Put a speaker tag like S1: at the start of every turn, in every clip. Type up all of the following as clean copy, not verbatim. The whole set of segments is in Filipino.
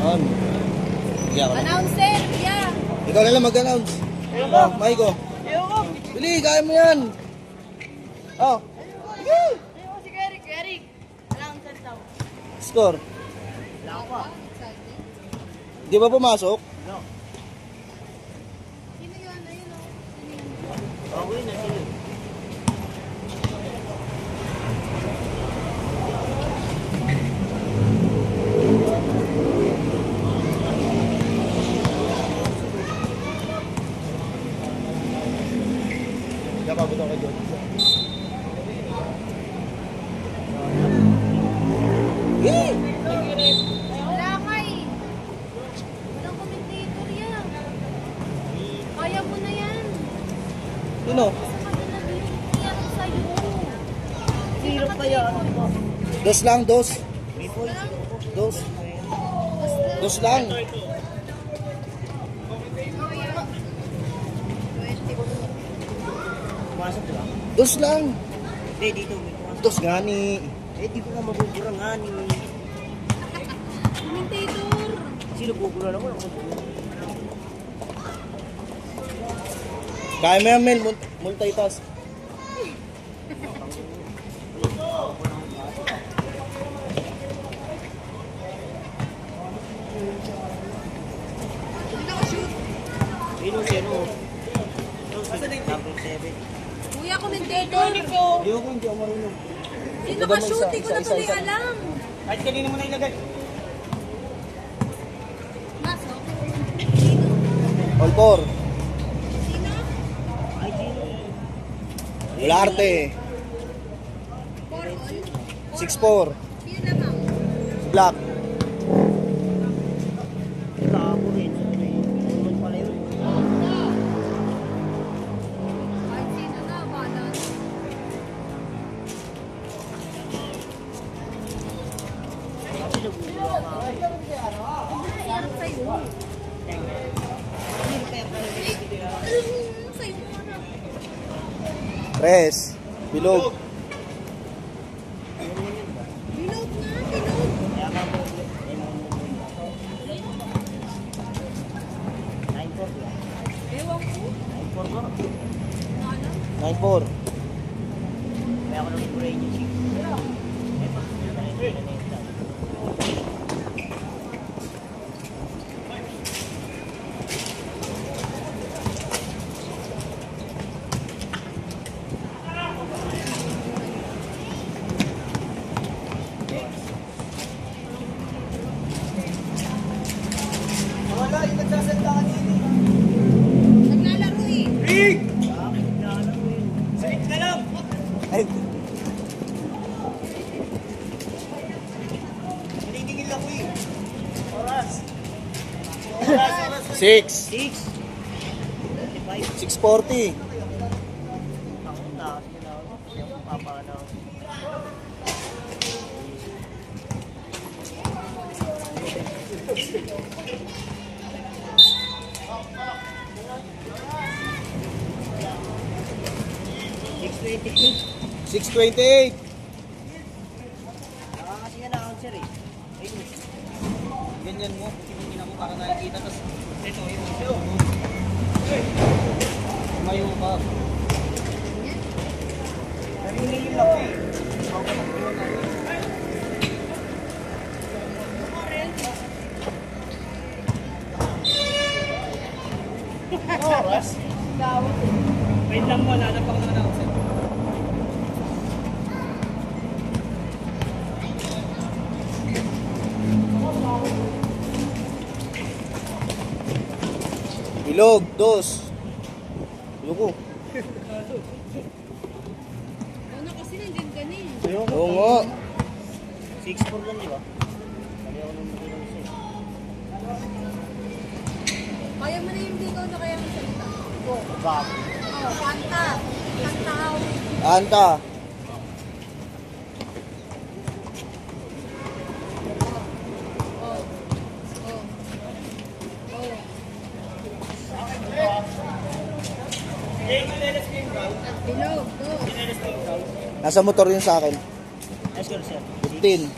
S1: On. Bigyan ko na.
S2: Announcer, yeah.
S1: Ikaw na lang mag-announce. Oh, Maiko. Bili, kaya mo yan. Oh.
S2: Si Eric. Announcer daw.
S1: Score.
S2: Wala pa.
S1: Di ba pumasok?
S2: Sino yun? Ayun o.
S3: Okay na sila.
S1: Napabot ako dyan.
S2: Wala ka eh. Walang commentator yan. Kaya mo na yan.
S1: Sino?
S2: Sa kanila yan sa'yo.
S3: Hirap pa yan.
S1: Dos lang, dos. Dos.
S2: Basta.
S1: Dos lang.
S3: Pumasok ba?
S1: Dos lang.
S3: Hindi, dito. May pumasok.
S1: Dos nga ni.
S3: Eh, di ko na mabubura nga ni.
S2: Commentator.
S3: Sino bubura naman ako?
S1: Kaya mo yan, Mel. Multitask.
S3: Sino sino? Number 7.
S2: Kuya, commentator.
S1: Hindi ako, hindi ako marunong.
S2: Sino ka shoot? Hindi ko na tuloy alam.
S3: Kahit kanina mo na ilagay.
S2: Masok.
S1: All four.
S2: Sino?
S3: Ay, sino?
S1: Ularte.
S2: 4 all.
S1: 6-4.
S2: Sino naman?
S1: Black.
S3: Tapo rin. Ano pala yun?
S2: Kahit sino na, bahala na.
S3: Sino bubura nga ako?
S2: Sarap sa'yo.
S3: Sino kaya pala nila?
S2: Sa'yo mo na.
S1: Tres. Bilog.
S2: Bilog nga, bilog.
S3: Kaya ka mo. 9-4 ba?
S2: Ewan ko.
S3: 9-4 ba?
S2: Naalam.
S1: 9-4.
S3: Kaya ako nang bubura yung 6. Eh, pa.
S1: Wala, yung nagsasalita ka din.
S2: Naglalaro eh.
S3: Sakit ka lang!
S1: Ay,
S3: Naningigil ako eh. Oras.
S1: 6.
S3: 6. 25.
S1: 640.
S3: Ako taas nyo na ako. Yung papana ako. $6.28.
S1: 628.
S3: Kasi yan na answer eh. Ayun.
S1: Ganyan mo. Tingin ako para nakikita. Tapos ito yung mayo ka.
S3: Naningigil ako eh.
S1: Oras.
S3: Wait lang mo, nanap ako ng announcer.
S1: Bilog. Dos. Bilog ko.
S2: Ano kasi nandiyan ka na eh.
S1: Oo nga.
S3: 6-4 lang, di ba? Kali ako nung nakilang sa'yo.
S2: Kaya mo na yung bigaw na kaya mo salita.
S3: Bak.
S2: Oh, kanta. Kanta hawig.
S1: Anta.
S2: Oh. Oh. Bilog, go.
S1: Nasa motor yun sa akin.
S3: Let's go, sir.
S1: 15.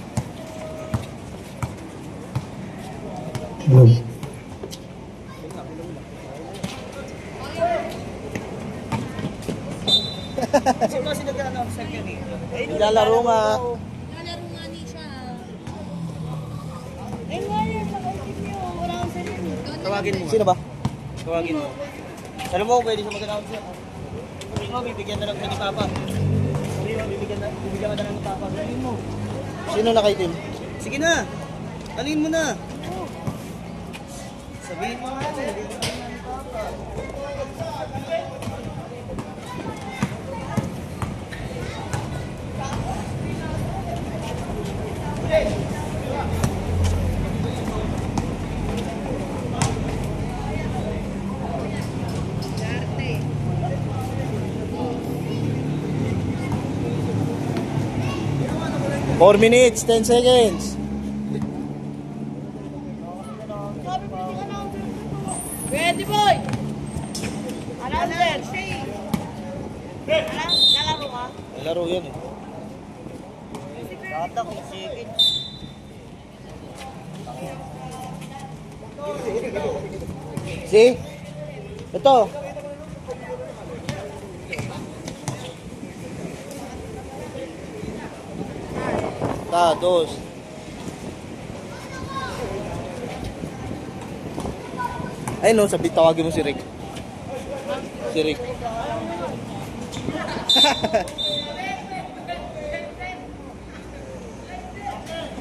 S3: Sino kasi nag-announce sa kanya dito?
S1: Naglalaro nga.
S2: Nalaro nga ni siya. Eh, wala. Nakaisip niyo. Wala akong sarili.
S3: Tawagin mo.
S1: Sino ba?
S3: Tawagin mo. Alam mo, pwede siya mag-announce yan. Sabihin mo, bibigyan na lang ni Papa. Sabihin mo, bibigyan ka na lang ni Papa. Sabihin mo.
S1: Sino nakaitim?
S3: Sige na. Alin mo na. Sabihin mo nga. Bibigyan ka na ni Papa.
S2: Darte.
S1: 4 minutes, 10 seconds.
S2: Ready, boy! Another. Nalaro ka?
S1: Laro yan eh.
S3: Bata kung seconds.
S1: See? Ito. Dos. Ay no, sabi tawagin mo si Rick. Si Rick.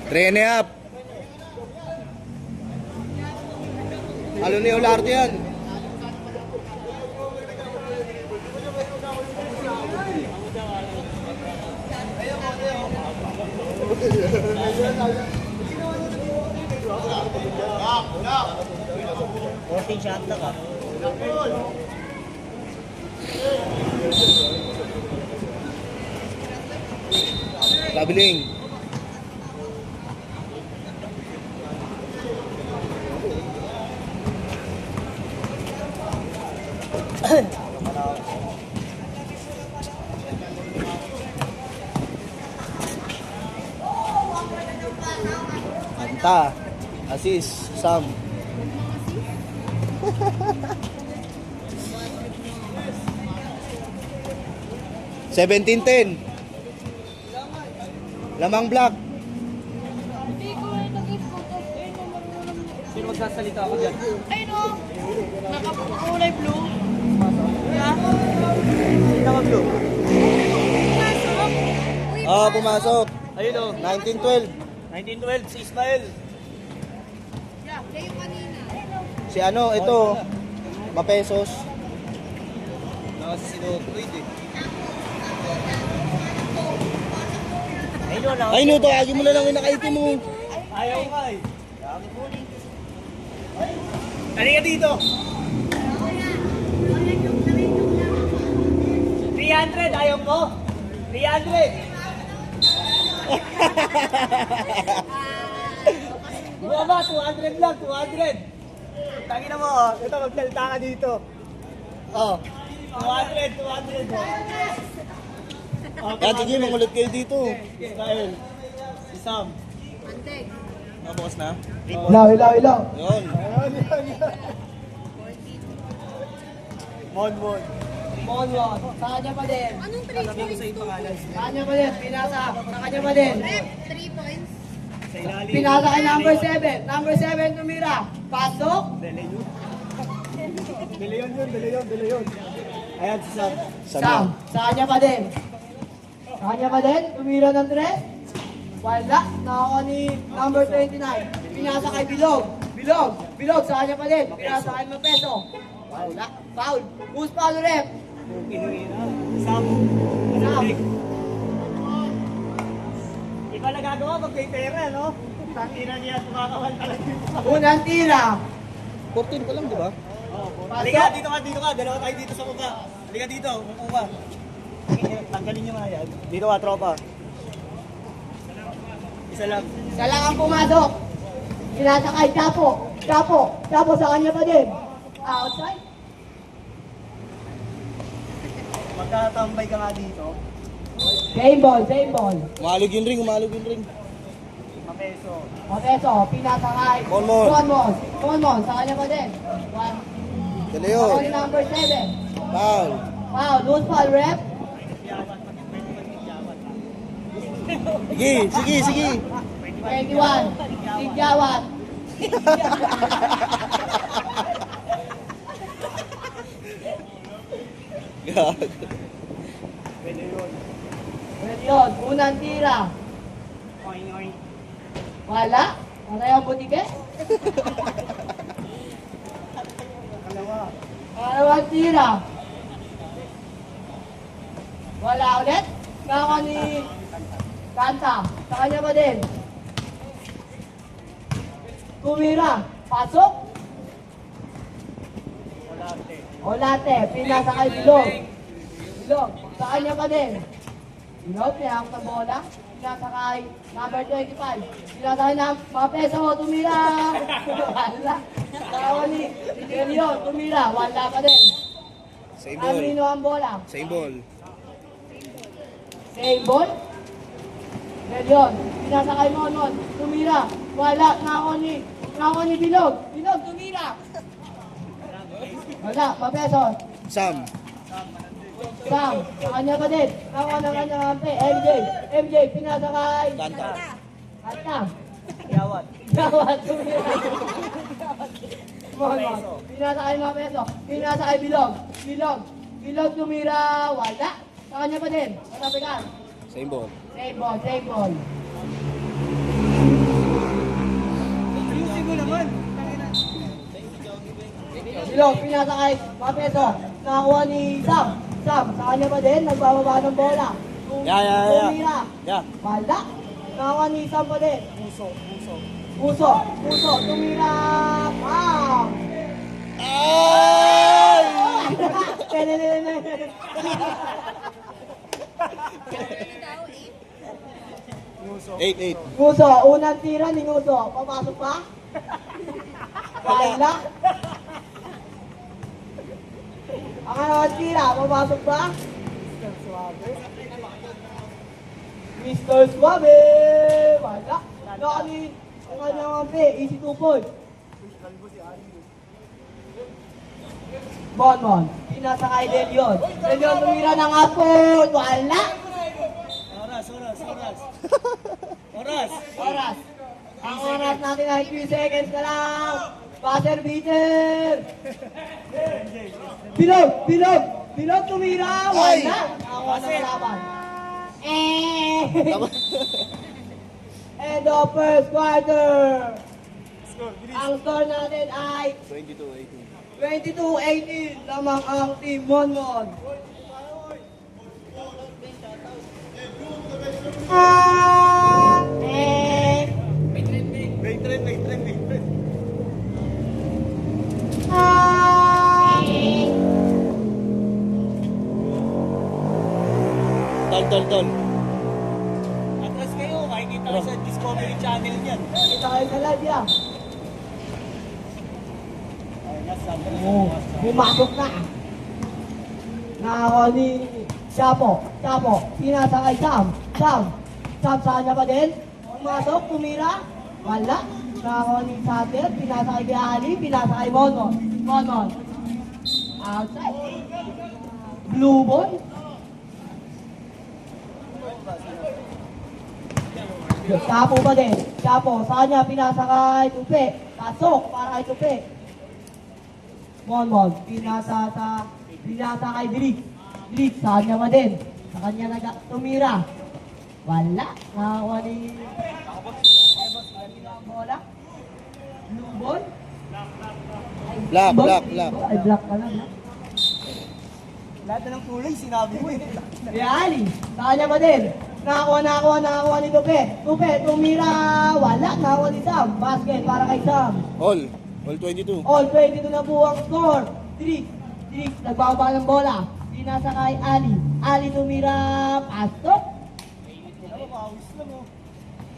S1: Rene up. Halo ni Olarte yan.
S3: Fourteen shot na ka.
S1: Labiling. Kanta. Assist. Sam. $17-10. Lamang black.
S2: Hindi ko eh, nag-photo. Ayun o, marunong.
S3: Sino magsasalita ako dyan?
S2: Ayun o, nakakulay blue. Yeah.
S3: Sino ka, Blue?
S2: Pasok. Uy,
S1: Pumasok.
S3: Ayun o.
S1: 19-12.
S3: 1912, si Ismael.
S2: Yeah, kayo kanina.
S1: Si ano, ito. Mapesos.
S3: Nakasi si Lloyd eh. Ayun o,
S1: Ay no, tawagin mo na lang yung nakaitim mo.
S3: ayaw nga eh. Halika dito. 300, ayaw mo? 300. Bumaba, 200 lang, 200. Tangina mo, oh. Ito, magsalita ka dito. Oh, 200, 200. Oh,
S1: Yan, sige, mangulit kayo dito.
S3: Ismael, si Sam.
S2: Anteg.
S1: Bukas na.
S4: Ilaw.
S1: Yun.
S3: Mon.
S4: Mon. Sa kanya pa din.
S2: Anong 3 points to?
S4: Sa kanya pa din. Pinasa. Sa kanya pa din.
S2: Rep, 3 points.
S3: Sa ilalim.
S4: Pinasa kay number 7. Number 7 tumira. Pasok.
S3: Dele yun. Ayan si Sam.
S4: Sam. Sa kanya pa din. Sa kanya pa din. Tumira ng 3. Wala. Nakakuha ni number 29. Pinasa kay Bilog. Bilog. Sa kanya pa din. Pinasa kay Mapeso. Wala. Foul. Who's foul rep?
S3: Sam.
S4: Sam.
S3: Iba na gagawa pag may pera, no? Tangina niya, tumakawal talaga yung Sam.
S4: Unang tira.
S1: 14 pa lang, di ba?
S3: Halika, dito ka. Dalawa tayo dito sa mukha. Halika dito, upo ka. Tanggalin niyo nga yan. Dito ka, tropa. Isa lang.
S4: Isa lang ang pumasok. Pinasa kay Chapo sa kanya pa din. Outside.
S3: Magkatambay ka nga dito.
S4: Same ball.
S1: Umalog yung ring.
S4: Mapeso, pinasakay.
S1: Monmon.
S4: Monmon, sa kanya pa din.
S1: De Leon.
S4: Ako number 7.
S1: Foul.
S4: Wow, loose foul, rep.
S1: Sige.
S4: 21. Tigyawat.
S1: Gago.
S4: Pwede yun. Unang tira. Wala. Ano yung butike? Dalawang tira. Wala ulit. Nako ni Kanta. Sa kanya pa din. Tumira. Pasok. Olate. Pinasakay Bilog. Bilog. Sa kanya pa din. Bilog. Pinahak na bola. Pinasakay number 25. Pinasakay na Mapeso. Tumira. Wala. Nako ni Leon. Tumira. Wala pa din.
S1: Same ball.
S4: Amino ang bola.
S1: Same ball.
S4: Same ball. Leon, pinasakay mo nun. Tumira. Wala. Nako ni Bilog. Bilog, tumira. Wala. Mapeso.
S1: Sam.
S4: Sam. Sa kanya pa din. Nako ng kanyang kampi. MJ, pinasakay.
S1: Kanta.
S4: Kanta.
S3: Yawat.
S4: Gawat. Tumira. Pinasakay Mapeso. Pinasakay Bilog. Bilog, tumira. Wala. Sa kanya pa din. Matapikan.
S1: Same ball.
S4: Save ball. Bilog, pinasakay, Mapeso. Nakakuha ni Sam. Sa kanya pa din, nagbababa ng bola. Tumira.
S1: Yeah.
S4: Wala. Nakakuha ni Sam pa din. Puso, tumira. Pam!
S1: Ay! Eight.
S4: Puso, unang tira ni Puso. Papasok pa? Wala. Ang anong tira, papasok pa? Mr. Suave! Wala. Nakanin, ang kanyang ampi, easy 2 point. Bonbon, pinasakay Leon. Leon tumira ng apon. Wala. Oras. Ang oras natin ay 3 seconds na lang. Buzzer beater. Bilog tumira.
S1: Ay!
S4: Wala. Ang oras ng laban. End of first quarter. Ang score natin ay 22-18 lamang ang Team Monmon.
S1: Ton.
S3: Atras kayo, makikita ko sa Discovery Channel niyan.
S4: Kita kayo sa live yan. Pumasok na. Nakakuha ni Chapo. Pinasakay Sam. Sam sa kanya pa din. Pumasok, tumira. Wala. Nakakuha ni Sater. Pinasakay kay Ali. Pinasakay Monmon. Outside. Blue ball. Chapo pa din. Chapo. Sa kanya pinasakay Tupi. Pasok para kay Tupi. Monmon, pinasa kay Drix, sa kanya pa din. Sa kanya tumira. Wala. Nakakuha ni bola. Blue ball.
S1: Black.
S4: Ay, black pala.
S3: Lahat na ng kulay, sinabi mo eh.
S4: Ali, sa kanya pa din. Nakakuha ni Tupi, tumira. Wala. Nakakuha ni Sam. Basket para kay Sam.
S1: All 22.
S4: All 22 na po ang score. Drix, nagbaba ng bola. Pinasa kay Ali tumira. Pasok.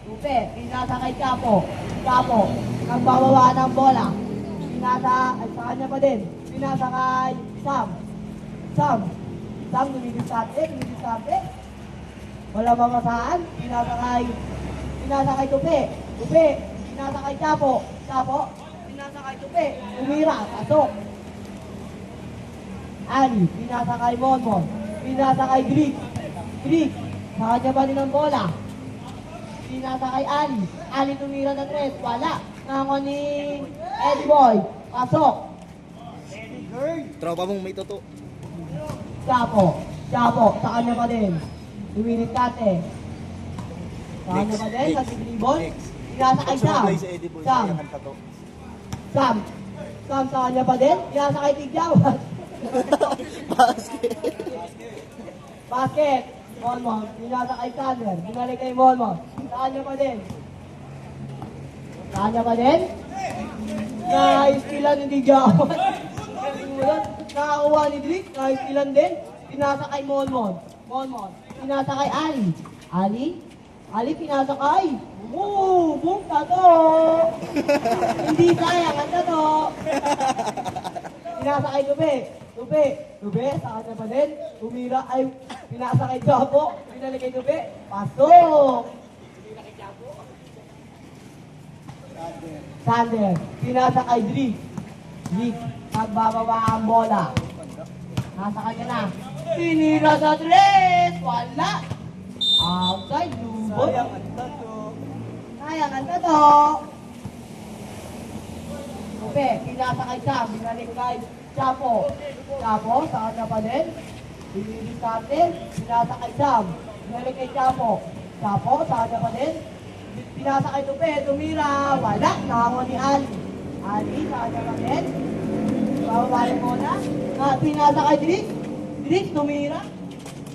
S4: Tupi, pinasa kay Chapo. Nagbababa ng bola. Sa kanya pa din. Pinasa kay Sam, lumilisate. Wala mamasaan. Pinasa kay Tupi. Tupi, pinasa kay Chapo. Chapo, pinasa kay Tupi. Tumira, pasok. Ali, pinasa kay Monmon. Pinasa kay Greek. Greek, sa kanya ba din ang bola? Pinasa kay Ali. Ali tumira na 3. Wala. Nako ni Eddie Boy. Pasok.
S1: Tropa mong may toto.
S4: Chapo. Chapo, sa kanya pa din. Tumilit kate. Sa kanya pa din, sa Tigribon. Pinasa kay Sam. Sam. Sam. Sam sa kanya pa din. Pinasa kay Tigyawan. Basket. Monmon. Pinasa kay Sander. Binalik kay Monmon. Sa kanya pa din. Sa kanya pa din. Na-iskilan ni Tigyawan. Nakakuha ni Drake. Na-iskilan din. Pinasa kay Monmon. Monmon. Pinasa kay Ali. Ali. Ali pinasa kay. Boom! Tato! Hindi sayang ang tato. Pinasa kay Tupi. Tupi. Tupi. Sa kanya pa din. Tumira ay pinasa kay Chapo. Pinalik kay Tupi. Pasok! Sander. Pinasa kay Drake. Drake. Nagbababa ang bola. Nasa kanya na. Tinira sa 3! Wala! Outside, lubot. Sayang ang tato. Tupi, pinasa kay Sam. Binalik kay Chapo. Chapo, sa kanya pa din. Binili kate. Pinasa kay Sam. Binalik kay Chapo. Chapo, sa kanya pa din. Pinasa kay Tupi. Tumira. Wala. Nakakuha ni Ali. Ali, sa kanya pa din. Babalik mo na. Pinasa kay Drik. Drik, tumira.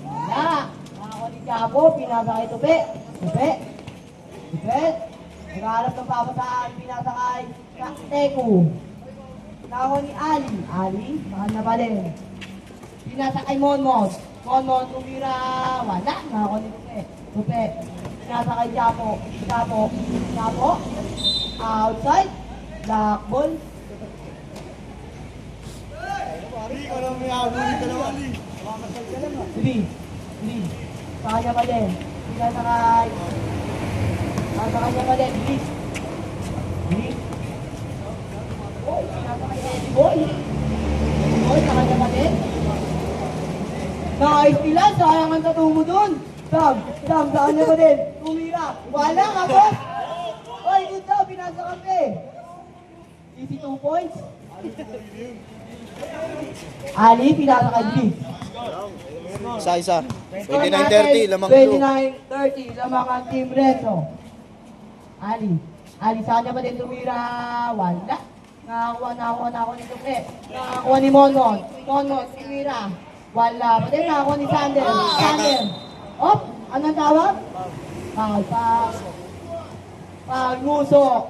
S4: Wala. Nakakuha ni Chapo. Pinasa kay Tupi. Tupi. Tupi. Naghahanap ng papasaan. Pinasa kay Teku. Nakakuha ni Ali. Ali, sa kanya pa din. Pinasa kay Monmon. Monmon, tumira. Wala. Nakakuha ni Tupi. Tupi. Pinasa kay Chapo. Chapo. Chapo. Outside. Black ball. Three. Sa kanya pa din. Pinasa kay... Sa kanya pa din. Three. Oh, pinasa kay Eddie Boy. Eddie Boy, sa kanya pa din. Nakaistilan, sayang ang tattoo mo dun. Sam, sa kanya pa din. Tumira. Wala ka, boss. Oy, good daw, pinasa kami. Easy 2 points. Ali, pinasa kay Drik.
S1: Isa. 29-30, lamang ito.
S4: 29-30, lamang ang Team Reto. Ali, sa kanya pa din tumira. Wala. Nakakuha ni Tupi. Nakakuha ni Monmon. Monmon, tumira. Wala. Pa din nakakuha ni Sander. Sander. Op, anong tawag? Pagmuso.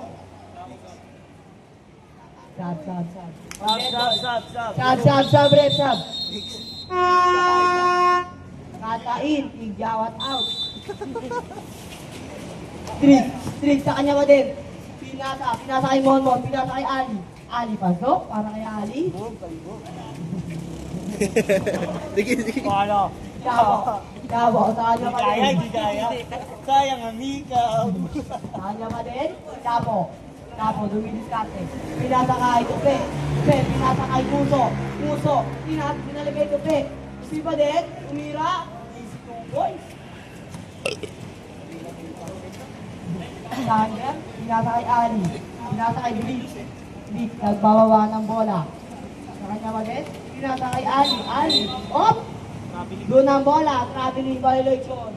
S4: Sab, rep, sab. Katain, Tigyawat out. Street sa kanya pa din. Pinasa kay Monmon, pinasa kay Ali. Ali pasok, para kay Ali.
S1: Sige.
S4: Chavo, sa kanya pa din.
S3: Sayang, amiga.
S4: Sa kanya pa din, Chavo, dumidiskarte. Pinasa kay Tupi. Pinasa kay Puso. Pinalik kay Tupi. Tupi pa din, tumira. Easy 2 points. Sander, pinasa kay Ali. Pinasa kay Drik. Nagbabawa ng bola. Sa kanya pa din, pinasa kay Ali. Op! Doon ang bola, traveling violation.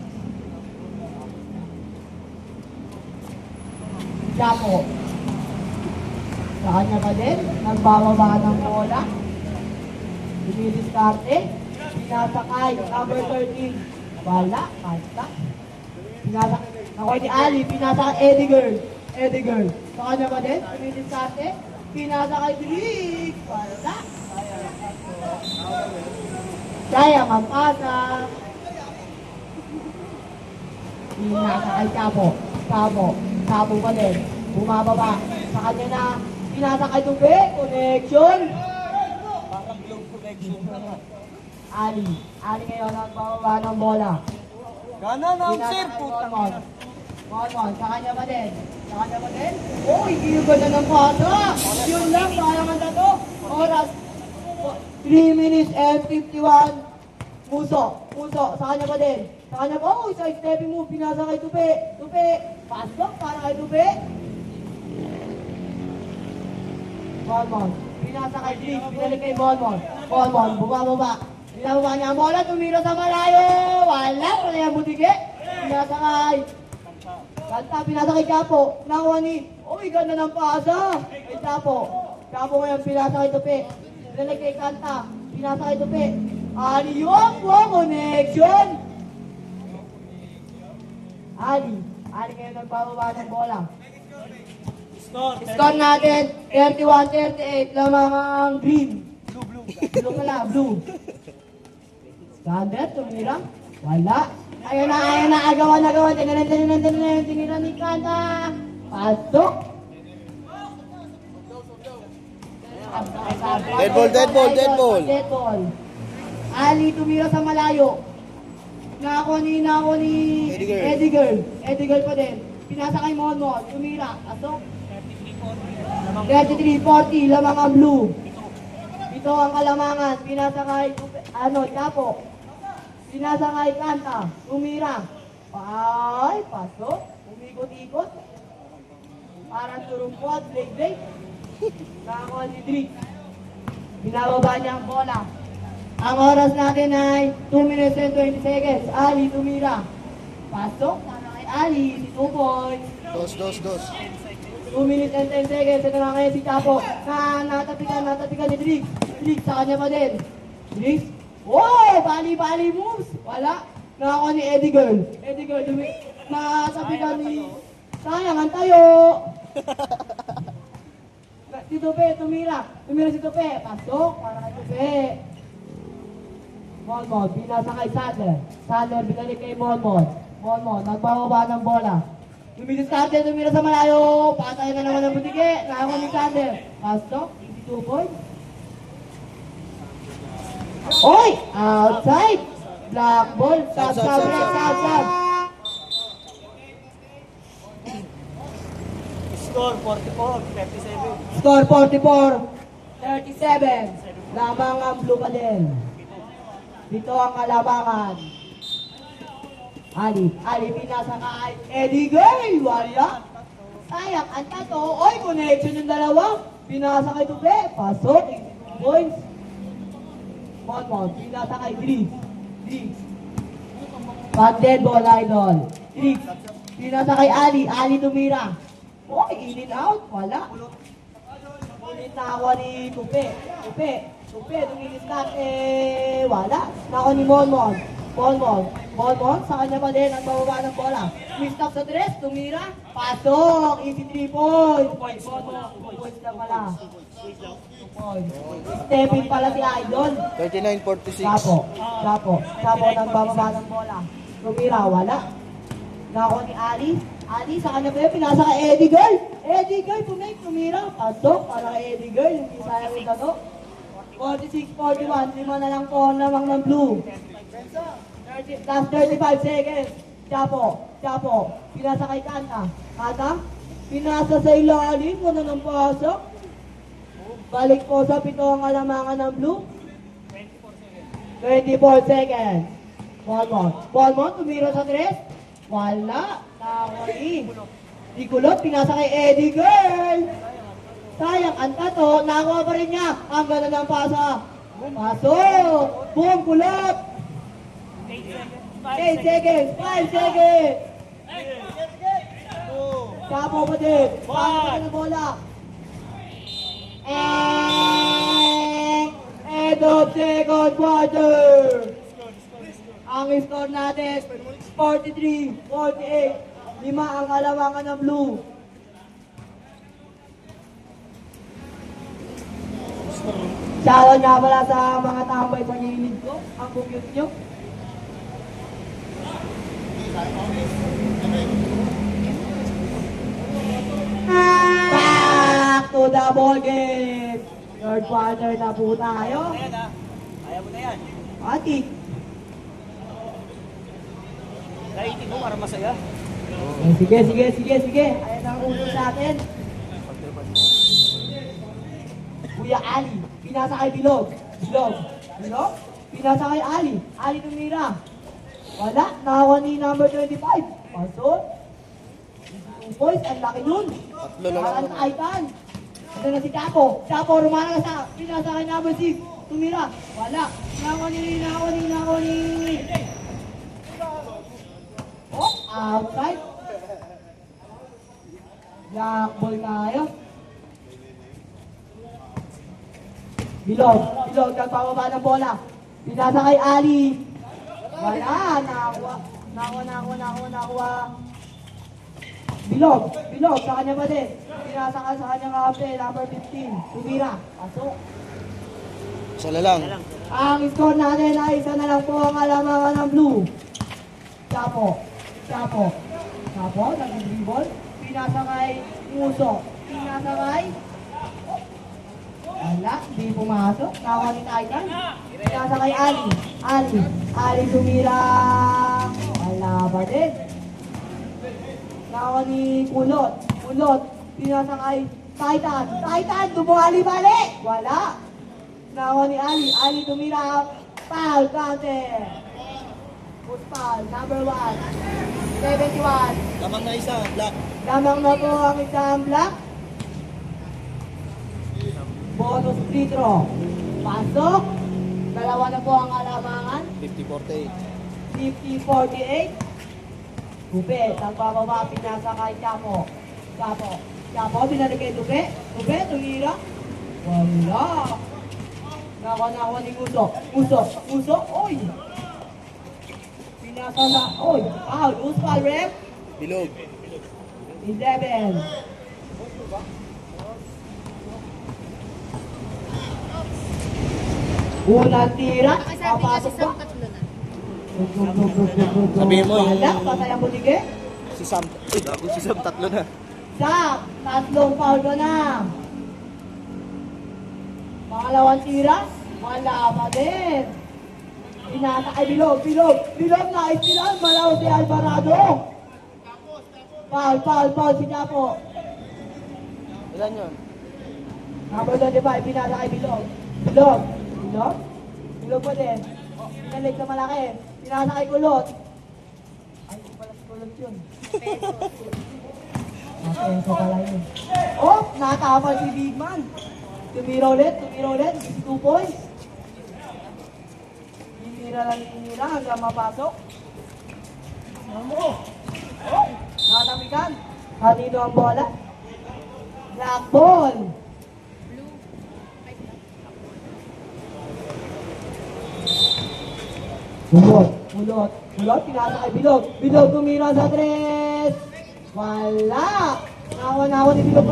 S4: Chapo. Sa kanya pa din, nagbababa ng bola. Dumidiskarte. Pinasa kay number 13. Wala, kasta. Ako ni Ali, pinasa kay Eddie Girl. Sa kanya pa din, dumidiskarte. Pinasa kay Drik. Wala. Sayang ang pasa. Pinasa kay Chapo pa din. Bumababa. Sa kanya na, pinasa kay Tupi. Connection.
S3: Parang globe connection.
S4: Ali ngayon ang bababa ng bola.
S3: Gana na ang sir, putang ina.
S4: Monmon, sa kanya pa din. Sa kanya pa din. Oh, hindi yung ganda ng pasa. Yun lang, sayang ang dato. Oras. 3 minutes and 51. Muso. Sa kanya pa din. Sa kanya pa, oh, side stepping move. Pinasa kay Tupi. Pasok para kay Tupi. Monmon. Pinasa kay Dries. Pinalik kay Monmon. Bumababa. Binababa niya ang bola. Tumira sa malayo. Wala. Wala yung butike. Pinasa kay pinasa kay Chapo. Nakuha ni, uy, ganda ng pasa. Kay Chapo ngayon, pinasa kay Tupi. Pinalik kay Kanta. Pinasa kay Tupi. Aliyok po, connection. Ali ngayon nagbababa ng bola. Score natin, 31-38. Lamang ang green. Blue. Skander, tumira. Wala. Ayun na, agawan. Tinginan ni Kanta. Pasok.
S1: Dead ball.
S4: Ali tumira sa malayo. Nako ni Eddie Girl pa din. Pinasa kay Monmon. Tumira. Pasok. 33-40. Lamang ang blue. Ito ang kalamangan. Pinasa kay Chapo. Pinasa kay Kanta. Tumira. Ay, pasok. Umikot-ikot. Parang turumpot. Break. Nakakuha ni Dries. Binababa niya ang bola. Ang oras natin ay 2 minutes and 20 seconds. Ali tumira. Pasok. Para kay Ali. 2 points.
S1: Dos.
S4: 2 minutes and 10 seconds. Ito na kaya si Chapo. Natapikan ni Dries. Dries sa kanya pa din. Dries. Wow! Bali moves. Wala. Nakakuha ni Eddie Girl. Natapikan ni... Sayang ang tayo. Si Tupi, tumira si Tupi. Pasok. Para kay Tupi. Monmon, pinasa kay Sadler, binalik kay Monmon, nagbababa ng bola. Tumira sa malayo. Patay na naman ang butike. Nakakuha ni Sadler. Pasok, 2 points. Oy! Outside! Black ball. Sab.
S3: Score 44-37.
S4: Score 44-37. Lamang ang blue pa din. Dito ang kalabangan. Ali pinasa kay Eddie Girl. Wala. Sayang, ang tato. Oy, connection yung dalawa. Pinasa kay Tupi. Pasok. 8 points. Monmon. Pinasa kay Dries. Pag-dead ball, idol. Dries. Pinasa kay Ali tumira. Oy, in and out. Wala. Ulit na ako ni Tupi, tumilis na, wala. Nako ni Monmon, sa kanya pa din ang bababa ng bola. Twist-up sa dress, tumira, pasok, easy 3 points. Monmon, 2 points lang pala. 2 points. Stepping pala si Idol.
S1: 39-46.
S4: Chapo, nang bababa ng bola. Tumira, wala. Nako ni Ali, sa kanya pa yun, pinasa ka Eddie Girl, tumira, pasok, para kay Eddie Girl, hindi sayang yung dato. 46-41, 5 na lang po lamang ng blue. Last 35 seconds. Chapo, pinasa kay Kanta. Pinasa sa ilalim, wala ng pasok. Balik po sa 7 ang alamangan ng blue. 24 seconds. Monmon, tumira sa 3. Wala. Nakawali. Di kulot, pinasa kay Eddie Girl. Sayang, ang tato, nakuha pa rin niya. Ang ganda ng pasa. Pasok. Boom, kulot. 8 seconds, 5 seconds. Chapo pa din. Pasok na bola. End of second quarter. Ang score natin, 43-48. 5 ang kalamangan ng blue. Shoutout nga pala sa mga tambay sa gilid ko. Ang bukit nyo. Back to the ball game. Third quarter na po tayo.
S3: Ayaw mo na yan.
S4: Ati.
S3: Kaitin mo para masaya.
S4: Sige, sige, sige, sige. Ayan ang ulo natin. Kuya Ali, pinasa kay Bilog. Bilog. Bilog? Pinasa kay Ali. Ali tumira. Wala, nakakuha ni number 25. Pasok. 2 points, ang laki nun.
S1: Tatlo na lang.
S4: Ang Aitan. Ito na si Chapo. Chapo, rumana ka sa pinasa kay number 6. Tumira. Wala. Nakakuha ni. Oh, outside. Black ball tayo. Bilog, nagpapaba ng bola. Pinasa kay Ali. Wala, nakuha. Bilog, sa kanya ba din? Pinasa ka sa kanya kapte, number 15. Tumira, pasok.
S1: Isa na lang.
S4: Ang score natin ay isa na lang po ang alamangan ng blue. Chapo, nag-dribble. Pinasa kay Muso. Pinasa kay... Wala, hindi pumasok. Nakuha ni Titan. Pinasa kay Ali tumira. Wala ba din? Nakuha ni Kulot. Pinasa kay Titan, dumali-bali. Wala. Nakuha ni Ali tumira. Foul, counter. Push foul, number 1. 71.
S1: Lamang na isa, black.
S4: Lamang na po ang isang black. Bonus free throw. Pasok. Dalawa na po ang alamangan.
S1: 50-48.
S4: 50-48. Dupe, nagpapaba, pinasa kay Chapo, binalik kay Dupe, tumira. Wala. Nakuha ni Muso, oy. Pinasa na, oy. Foul, loose foul, ref.
S1: Bilog.
S4: 11. Unang tira,
S2: Sabi kasi
S4: papasok
S2: sa
S4: pa.
S2: tatlo na.
S1: Sabihin mo yung-
S4: Wala, patay ang bulige.
S1: Si Sam. Si Sam, tatlo na.
S4: Tatlong foul ko na. Pangalawang tira, wala pa din. Pinasa kay Bilog, nice tira, malaw si Alvarado. Foul, si Chapo.
S1: Ilan yun?
S4: Number 25, pinasa kay Bilog pa din. Pinalik sa malaki. Pinasa kay Kulot. Ay, hindi pala si Kulot yun. Peso pala yun. Oh, nakakapal si Big Man. Tumira ulit. 2 points. Tinira hanggang mapasok. Oh, nakatamikan. Kanino ang bola? Black ball.
S2: Blue. Ay, black.
S4: Mulot, pinasa kay Bilog, tumira sa 3. Wala. Nakuha ni Bilog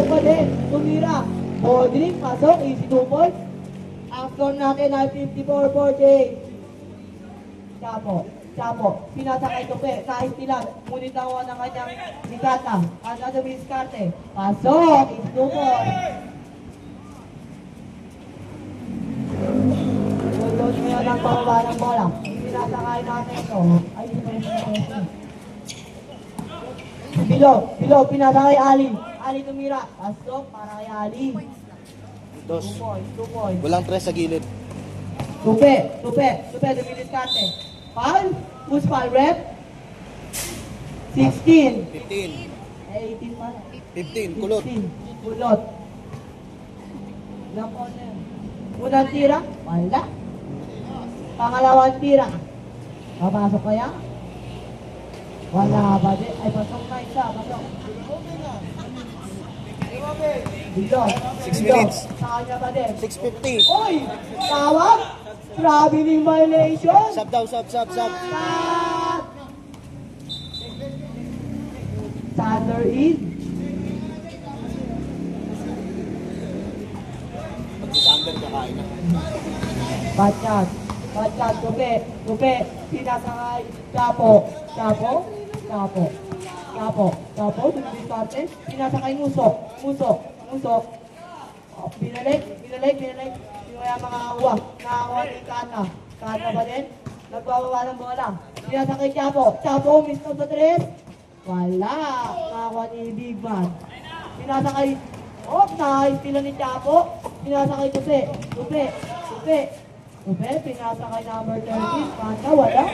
S4: pa din, tumira. Bodring, pasok, easy 2 points. Ang score natin ay 54-40. Chapo, pinasa kay Tupe, kahit nilang, ngunit nakuha ng kanyang bigata. Ano miskarte? Pasok, easy 2 points. Tulog ngayon ang pababa ng bola. Pinasakay natin ito. Ay, hindi pa rin. Bilog, pinasakay Ali tumira. Pasok para kay Ali. 2
S1: Dos.
S4: points.
S1: Walang tres sa gilid.
S4: Tupe, dumidiskarte. Foul, who's foul, rep? 16.
S1: 15.
S4: 18 pa.
S1: 15. Kulot.
S4: 15. Kulot. Ilang corner? Unang tira? Wala. Pangalawang tira? Papasok kaya? Wala ba din? Ay, pasok na isa. Pasok. Bilog.
S1: 6 minutes.
S4: Sa kanya ba din?
S1: 6:50.
S4: Oy! Tawag! Traveling violation!
S1: Sub daw, sub.
S4: Stop! Thunder in.
S1: Pag si Sander, kakain na.
S4: Backyard, Tupe, pinasa kay Chapo, dumidiskarte, pinasa kay Muso, binalik, sino kaya makakakuha, nakakuha ni Kata ba din, nagbababa ng bola, pinasa kay Chapo, miss out sa 3, Wala. Nakakuha ni Big Man. Pinasa kay... Oh, nice. Pila ni Chapo. Pinasa kay Tupe. Tupe. Tupe. Tupe. Pinasa kay number 13. Panda. Wala.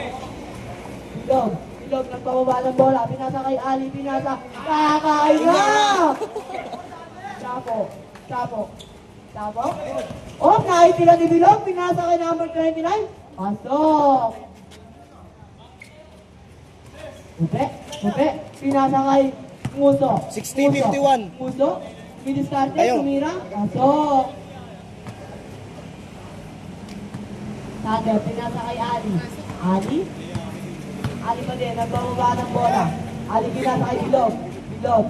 S4: Bilog. Bilog. Nagpababa ng bola. Pinasa kay Ali. Pinasa. Kakain na! Chapo. Chapo. Chapo. Oh, nice. Pila ni Bilog. Pinasa kay number 29. Pasok. Tupe. Tupe. Pinasa kay Muso.
S1: 60-51.
S4: Muso. Piniskarte.
S1: Ayaw.
S4: Tumira. Pasok. Sander. Pinasa kay Ali. Ali. Ali pa din. Nagbababa ng bola. Ali pinasa kay Bilog. Bilog.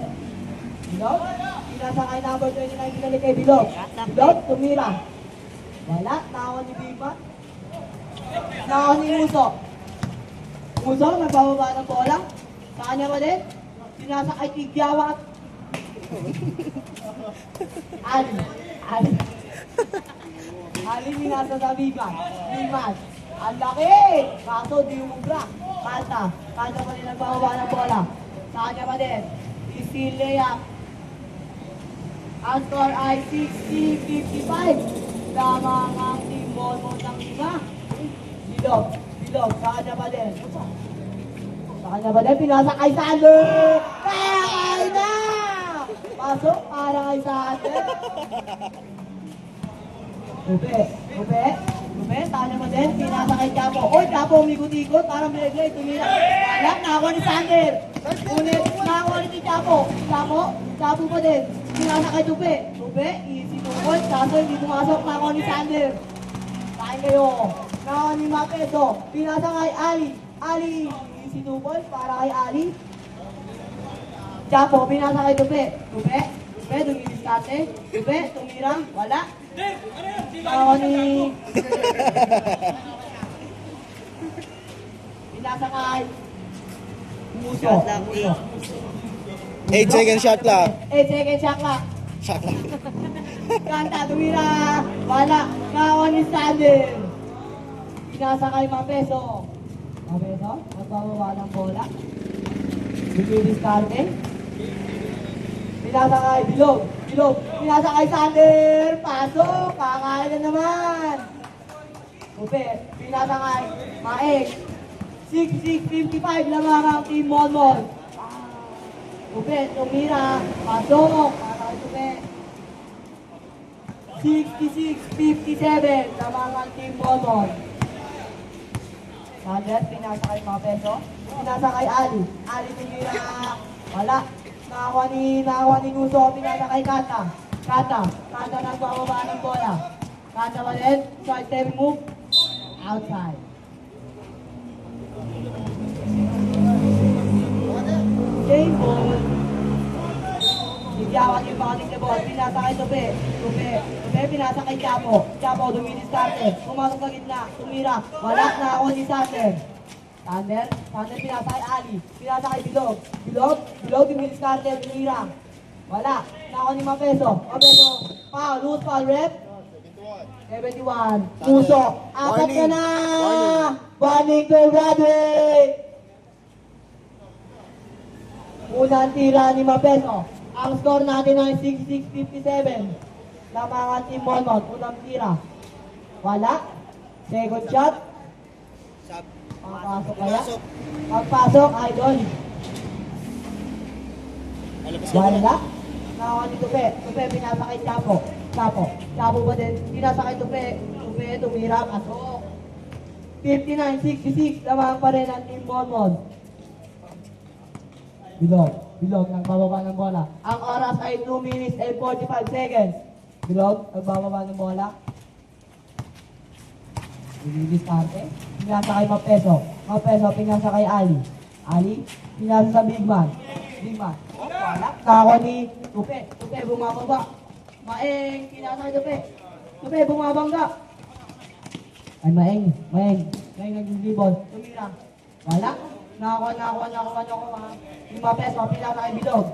S4: Bilog. Pinasa kay number 29. Pinalik kay Bilog. Bilog. Tumira. Wala. Nakawan ni Bigman. Nakawan ni Muso. Muso. Nagbababa ng bola. Sa kanya pa din. Pinasa kay Tigyawa. Ali. Ali. Ali minasa sa Bigman. Bigman. Ang laki! Kaso di umubra. Kanta. Kanta pa rin nagbababa ng bola. Sa kanya pa din. Easy layup. Ang score ay 60-55. Lamang ang team Mono ng 5. Bilog. Bilog. Sa kanya pa din. Sa kanya pa din. Pinasa kay Sander. Kaya na! Pasok para kay Sander. Upe. Upe. Upe. Sa kanya pa din. Pinasa kay Chapo. Oy, Chapo umikot-ikot. Parang binigay. Tumira. Wala. Nakakuha ni Sander. Ulit. Nakakuha ni Chapo. Chapo. Chapo pa din. Pinasa kay Tupe. Tupe. Easy tukot. Kaso hindi pumasok. Nakakuha ni Sander. Kain kayo. Nakakuha ni Mapeso. Pinasa kay Ali. Ali. Easy tukot. Para kay Ali. Chapo. Pinasa kay Tupe. Tupe. Tupe. Dumidiskarte. Tupe. Tumira. Wala. Nakakuha ni... Pinasa kay... Muso. Muso.
S1: 8 second shot clock.
S4: 8 second shot clock.
S1: Shot clock.
S4: Kanta, tumira. Wala. Nakakuha ni Sander. Pinasa kay Mapeso. Mapeso, magbababa ng bola. Dumidiskarte. Pinasa kay Bilog. Bilog. Pinasa kay Sander. Pasok. Kakain na naman. Upe. Pinasa kay Maek. 66-55 lamang ang team Monmon. Upe. Tumira. Pasok. Para kay Upe. 66-57 lamang ang team Monmon. Sander. Pinasa kay Mapeso. Pinasa kay Ali. Ali tumira. Wala. Nakakuha ni Guso, pinasa kay Kata. Kata nagbababa ng bola. Kata pa din, side step move, outside. Game ball. Tigyawan yung bakating na ball, pinasa kay Tupe. Tupe, pinasa kay Chapo. Chapo, dumidiskarte. Pumasok sa gitna, tumira. Wala, nakakuha ni Sander. Sander pinasa kay Ali. Pinasa kay Bilog. Bilog, dumidiskarte, tumira. Wala. Nakakuha ni Mapeso. Mapeso, foul, loose foul, rep. 71. Puso. Apat ka na! Warning to Bradley! Unang tira ni Mapeso. Ang score natin ay 66-57. Lamang ang team Monmouth. Unang tira. Wala. Second shot. Pagpasok kaya? Pagpasok, idol. Wala. Nakakuha ni Tupe. Tupe, pinasa kay Chapo. Chapo ba din? Pinasa kay Tupe. Tupe, tumira. Pasok. 59-66. Lamang pa rin ang team Monmouth. Bilog, nagbababa ng bola. Ang oras ay 2 minutes and 45 seconds. Bilog, nagbababa ng bola. Diskarte. Pinasa kay Mapeso. Pinasa kay Ali, pinasa sa Bigman. Wala. Nakakuha ni Tupe. Tupe, bumababa. Maeng, pinasa kay Tupe. Tupe, bumabangga. Ay, Maeng. Nag-dribble. Tumira. Wala. Nakakuha. Yung Mapeso, pinasa kay Bilog.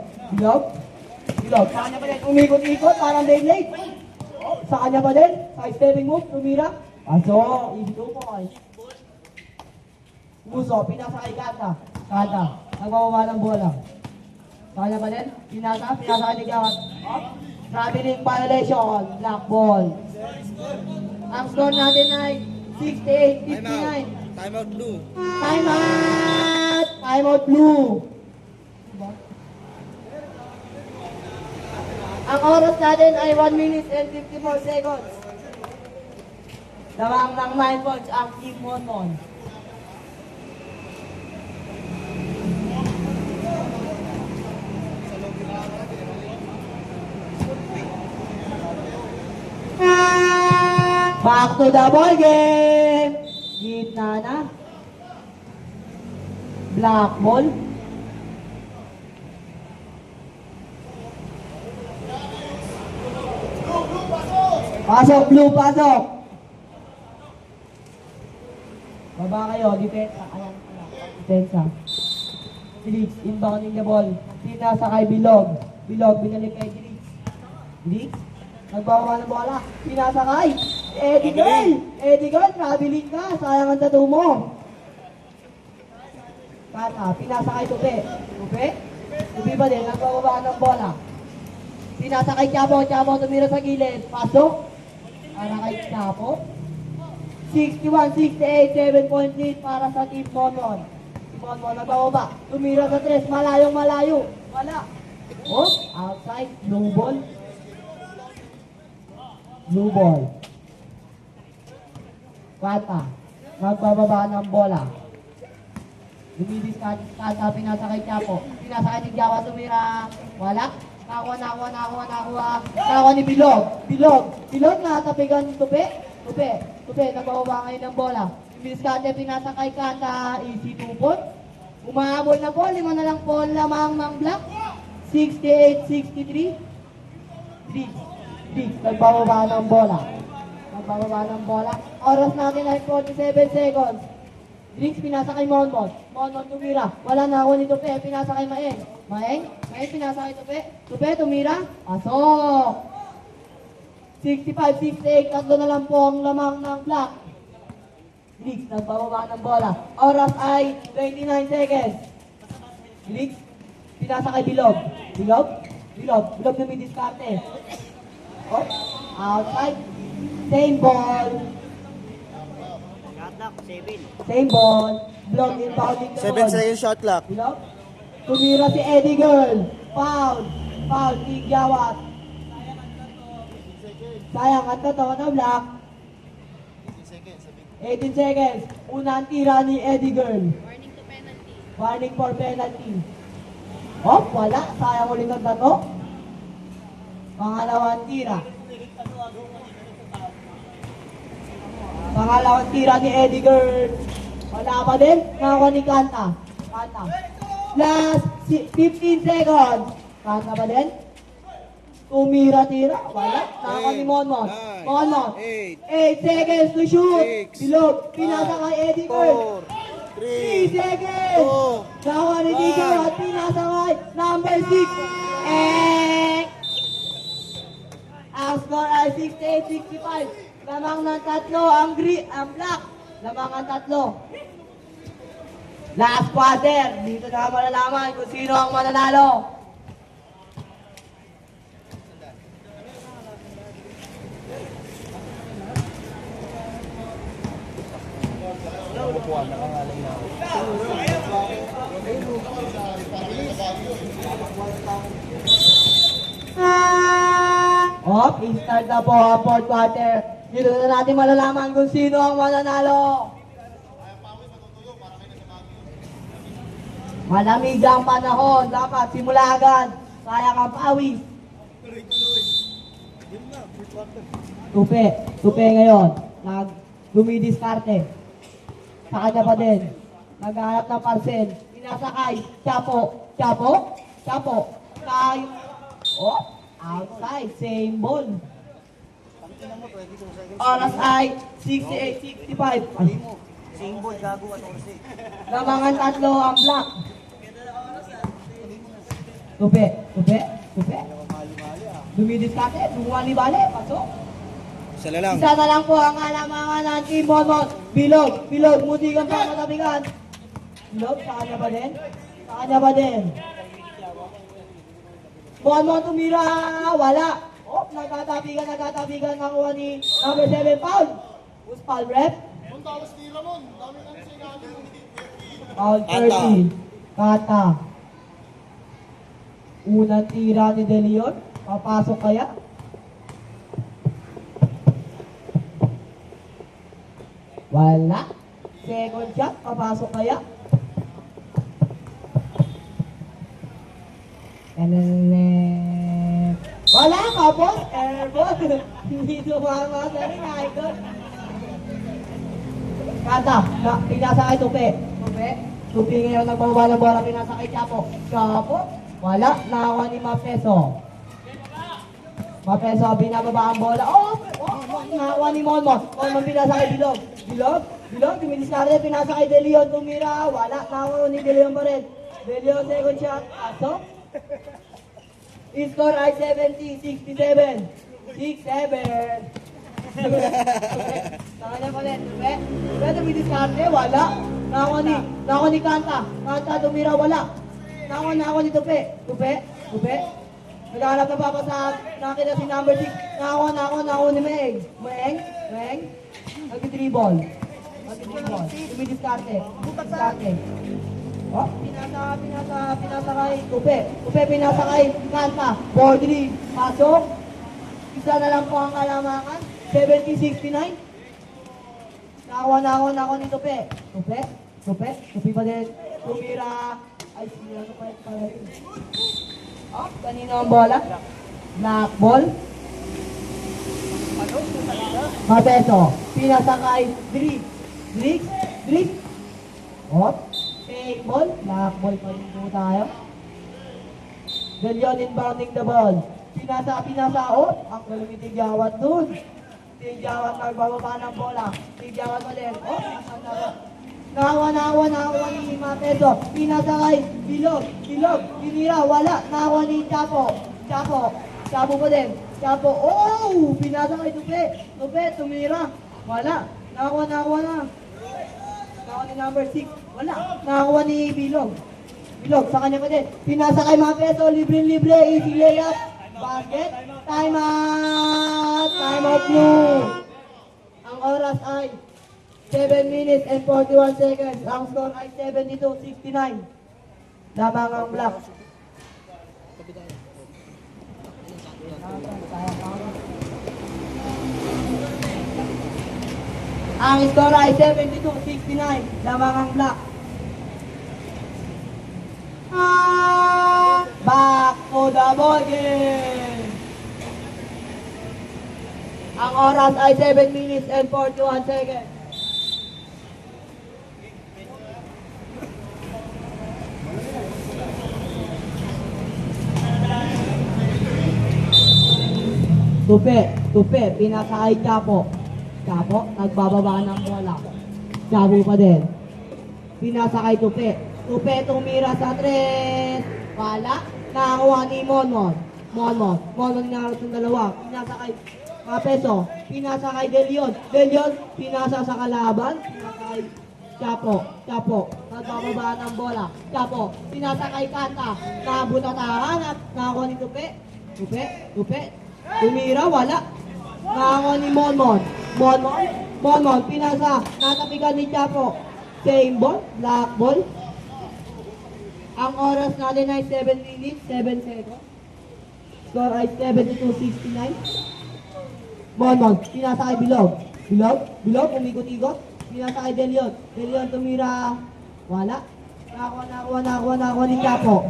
S4: Sa kanya pa din, umikot-ikot, parang late. Sa kanya pa din, side stepping move, tumira. Aso, easy 2 points. Muso, pinasa kay Kanta. Nagbababa ng bola. Sa kanya pa din. Pinasa kay Tigawat. Traveling violation. Black ball. Ang score natin ay 68-59.
S1: Time out blue.
S4: Time out! Time out blue. Ang oras natin ay 1 minute and 54 seconds. Lamang ng 9 points ang Team Monmon. Back to the ball game. Gitna na. Black ball. Pasok, blue, pasok. Baba kayo, depensa. Ayan, depensa. Felix, inbounding the ball. Pinasa kay Bilog. Bilog, binalik kay Felix. Felix, nagbawa ng bola. Pinasa kay Eddie Girl. Eddie Girl, traveling ka. Sayang ang tattoo mo. Kata, pinasa kay Tupe. Tupe? Tupe ba din? Nagbababa ng bola. Pinasa kay Chapo. Chapo tumira sa gilid. Pasok. Para kay Chapo. 61-68, 7-point lead para sa Team Monmon. Team Monmon nagbababa. Tumira sa 3. Malayong malayo. Wala. Oh, outside. Blue ball. Blue ball. Kata. Nagbababa ng bola. Lumibis Kata, pinasa kay Chapo. Pinasa kay Tigyawa, tumira. Wala. Nakuha ni Bilog. Bilog na tapigan ni Tupe. Tupe, nagbababa ngayon ng bola. Lumibis Kata, pinasa kay Kata. Easy 2 point. Umahabol na po. 5 na lang po lamang ng block. 68-63. Nagbababa ng bola. Oras natin ay 47 seconds. Drinks, pinasa kay Monmon. Monmon tumira. Wala na ako ni Tupe. Pinasa kay Maeng. Maeng, pinasa kay Tupe. Tupe, tumira. Pasok. 65-68. Tatlo na lang po ang lamang ng block. Drinks, nagbababa ng bola. Oras ay 29 seconds. Drinks, pinasa kay Bilog. Bilog na may diskarte. Oh, outside. Same ball. Same ball. Block inbounding the
S1: 7
S4: ball.
S1: seconds shot clock.
S4: Bilog. Tumira si Eddie Girl. Foul. Tigyawat. Sayang ang totoo na block. 18 seconds. Unang tira ni Eddie Girl.
S2: Warning to penalty.
S4: Warning for penalty. Oh, wala. Sayang ulit ang tato. Pangalawang tira. Pangalawang tira ni Eddie Girl. Wala pa din. Nakakuha ni Kanta. Last 15 seconds. Kanta pa din. Tumira-tira. Wala. Nakakuha ni Monmon. 8 seconds to shoot. Bilog. Pinasa kay Eddie Girl. 3 seconds. Nakakuha ni Tigo at pinasa kay number 6. Ang score ay 68-65. Lamang ng tatlo ang black. Lamang ang tatlo. Last quarter. Dito na malalaman kung sino ang mananalo. I-start na po ang fourth quarter. Dito na natin malalaman kung sino ang mananalo. Malamig ang panahon. Dapat simula agad. Sayang ang pawis. Tupe ngayon. Dumidiskarte. Sa kanya pa din. Naghahanap ng parcel. Pinasakay. Chapo. Kay. Oh, outside. Same ball. Oras ay 68-65.
S3: Singbol, gago at orsi.
S4: Lamangan tatlo ang black. Tupe. Dumidiskarte. Bale. Pasok.
S1: Isa na lang.
S4: Isa na lang po ang alamangan ng Team Monmon. Bilog. Muntikan pa matabigan. Bilog, sa kanya pa din. Sa kanya pa din. Mon tumira, wala. Oh, nagkatabigan nakuha ni number 7 foul. Who's foul, ref? Foul 30. Kata. Unang tira ni De Leon. Papasok kaya? Wala. Second shot. Papasok kaya? Wala, kapos. Airball. Hindi tumama sa rin, idol. Kata. Pinasa kay Tupi. Tupi ngayon nagbaba ng bola. Pinasa kay Chapo. Chapo. Wala. Nakakuha ni Mapeso. Mapeso, binababa ang bola. Nakakuha ni Monmon. Monmon pinasa kay Bilog. Bilog, tumidiskarte, pinasa kay De Leon. Tumira. Wala. Nakakuha ni De Leon pa rin. De Leon, second shot. Asok. Score ay 70-67. 6-7. Nakanya pa rin. Pwede tumidiskarte. Wala. Nakakuha ni Kanta. Kanta, tumira. Wala. Nakakuha ni Tupi. Naghanap na papasaan. Nakita si number 6. Nakakuha ni Meng. Nag-dribble. Tumidiskarte. Oh, pinasa kay Tupi. Pinasa kay Kanta. 4-3. Pasok. Isa na lang po ang kalamangan. 70-69. Nakakuha ni Tupi. Tupi pa din. Tumira. Ay, sinira ko pa pala rin. Oh, kanina ang bola. Black ball. Mapeso. Pinasa kay Drix. Oh, fake ball. Black ball pa rin po tayo. De Leon inbounding the ball. Pinasa. Oh, ang galing ni Tigyawat dun. Tigyawat nagbababa ng bola. Tigyawat pa din. Oh, Nakakuha ni Mapeso. Pinasa kay Bilog. Tinira. Wala. Nakakuha ni Chapo pa din. Oh! Pinasa kay Tupi. Tumira. Wala. Nakakuha na. Nakakuha ni number 6. Wala. Nakakuha ni Bilog, sa kanya pa din. Pinasa kay Mapeso. Libre. Easy layup. Basket. Time out blue. Ang oras ay 7 minutes and 41 seconds. Ang score ay 72-69. Lamang ang Black. Ang score ay 72-69. Lamang ang Black. Back to the ball game. Ang oras ay 7 minutes and 41 seconds. Tupi, pinasa kay Chapo, nagbababa ng bola. Chapo pa din. Pinasa kay Tupi, tumira sa 3. Wala. Nakakuha ni Monmon nakakuha ng dalawa. Pinasa kay Mapeso, pinasa kay De Leon, pinasa sa kalaban. Pinasa kay Chapo, nagbababa ng bola. Chapo, pinasa kay Kanta, nabutatahan at nakakuha ni Tupi. Tumira, wala. Nakakuha ni Monmon, pinasa, natapigan ni Chapo. Same ball, black ball. Ang oras natin ay 7 minutes, 7 seconds. Score ay 72-69. Monmon, pinasa kay Bilog, umikot-ikot. Pinasa kay De Leon, tumira, wala. Nakakuha ni Chapo,